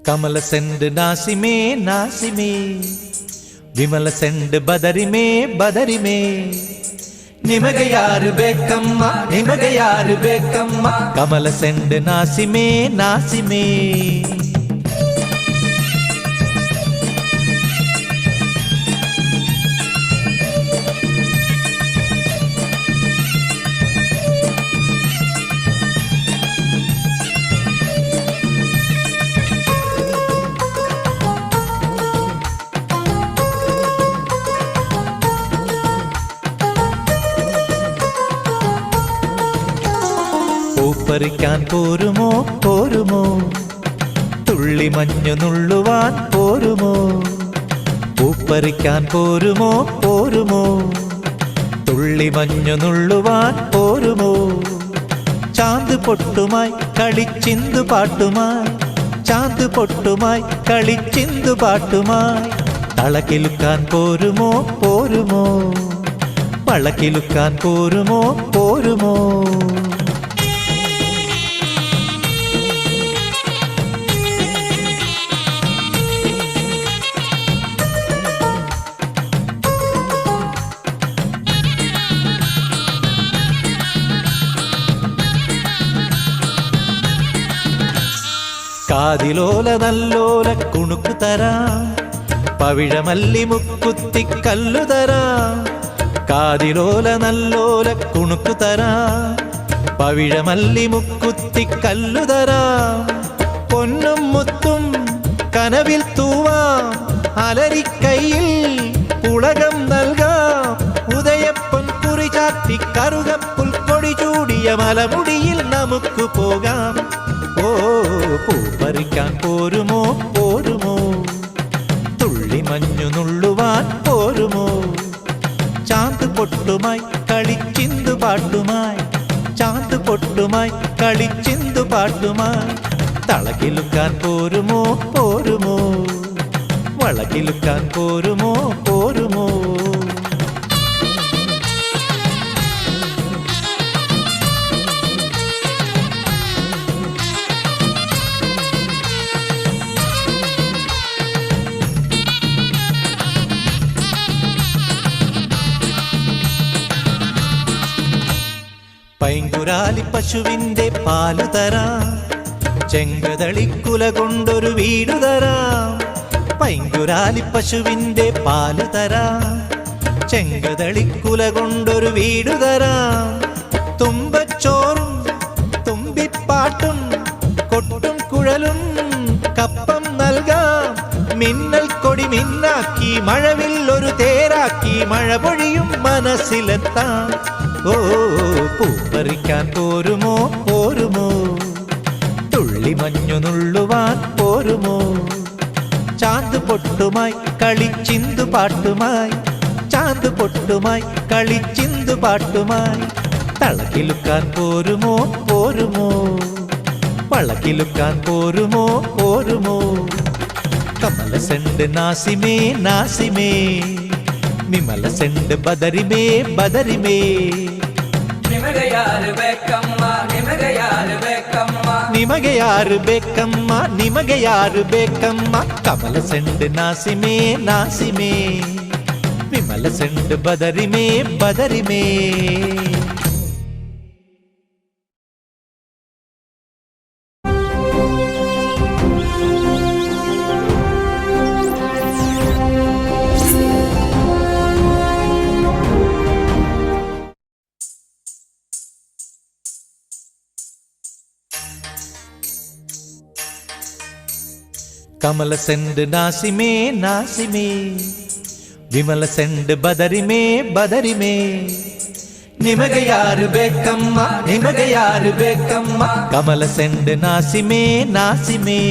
ಕಮಲ send ನಾಸಿಮೆ ನಾಸಿಮೆ ವಿಮಲ send ಬದರಿಮೆ ಬದರಿಮೆ ನಿಮಗೆ ಯಾರು ಬೇಕಮ್ಮ ನಿಮಗೆ ಯಾರು ಬೇಕಮ್ಮ ಕಮಲ ಸೆಂಡ್ ನಾಸಿಮೆ ನಾಸಿಮೆ പൂപ്പറിക്കാൻ പോരുമോ പോരുമോ തുള്ളി മഞ്ഞു നുള്ളുവാൻ പോരുമോ പൂപ്പറിക്കാൻ പോരുമോ പോരുമോ തുള്ളി മഞ്ഞു നുള്ളുവാൻ പോരുമോ ചാന്ത് പൊട്ടുമായി കളിച്ചിന്തു പാട്ടുമായി ചാന്ത് പൊട്ടുമായി കളിച്ചിന്തു പാട്ടുമായി തളകിലുക്കാൻ പോരുമോ പോരുമോ വളകിലുക്കാൻ പോരുമോ പോരുമോ കാതിലോല നല്ലോല കുണുക്കു തരാം പവിഴമല്ലി മുക്കുത്തിക്കല്ലു തരാം കാതിലോല നല്ലോല കുണുക്കു തരാം പവിഴമല്ലി മുക്കുത്തിക്കല്ലു തരാം പൊന്നും മുത്തും കനവിൽ തൂവാം അലരിക്കൈയിൽ ഉളകം നൽകാം ഉദയപ്പൊൻ കുറി ചാത്തി കറുകപ്പുൽക്കൊടി ചൂടിയ മലമുടിയിൽ നമുക്ക് പോകാം ഓ പൂപ്പറിക്കാൻ പോരുമോ പോരുമോ തുള്ളി മഞ്ഞു നുള്ളുവാൻ പോരുമോ ചാന്ത് പൊട്ടുമായി കളിച്ചിന്തു പാട്ടുമായി ചാന്ത് പൊട്ടുമായി കളിച്ചിന്തു പാട്ടുമായി തളകിലുക്കാൻ പോരുമോ പോരുമോ വളകിലുക്കാൻ പോരുമോ പോരുമോ പൈങ്കുരാലി പശുവിന്റെ പാലു തരാം ചെങ്കതളിക്കുല കൊണ്ടൊരു വീടു തരാം പൈങ്കുരാലി പശുവിന്റെ പാലു തരാം ചെങ്കതളിക്കുല കൊണ്ടൊരു വീടു തരാം തുമ്പച്ചോറും തുമ്പിപ്പാട്ടും കൊട്ടും കുഴലും കപ്പം നൽകാം മിന്നൽ കൊടി മിന്നാക്കി മഴവിൽ ഒരു തേരാക്കി മഴ പൊഴിയും മനസ്സിലെത്താം ഓ പൂപ്പറിക്കാൻ പോരുമോ പോരുമോ തുള്ളി മഞ്ഞു നുള്ളുവാൻ പോരുമോ ചാന്ത് പൊട്ടുമായി കളിച്ചിന്തു പാട്ടുമായി ചാന്ത് പൊട്ടുമായി കളിച്ചിന്തു പാട്ടുമായി തളകിലുക്കാൻ പോരുമോ പോരുമോ വളകിലുക്കാൻ പോരുമോ പോരുമോ കമല സെണ്ട് നാസിമേ നാസിമേ വിമല സെണ്ട് ബദരിമേ ബദരിമേ ನಿಮಗೆ ಯಾರು ಬೇಕಮ್ಮ ನಿಮಗೆ ಯಾರು ಬೇಕಮ್ಮ ನಿಮಗೆ ಯಾರು ಬೇಕಮ್ಮ ನಿಮಗೆ ಯಾರು ಬೇಕಮ್ಮ ಕಮಲ ಸೆಂಡ್ ನಾಸಿಮೇ ನಾಸಿಮೇ ವಿಮಲ ಸೆಂಡ್ ಬದರಿಮೇ ಬದರಿಮೇ ಕಮಲ ಸೆಂಡ್ ನಾಸಿಮೇ ನಾಸಿಮೇ ವಿಮಲ ಸೆಂಡ್ ಬದರಿಮೇ ಬದರಿಮೇ ನಿಮಗೆ ಯಾರು ಬೇಕಮ್ಮ ನಿಮಗೆ ಯಾರು ಬೇಕಮ್ಮ ಕಮಲ ಸೆಂಡ್ ನಾಸಿಮೇ ನಾಸಿಮೇ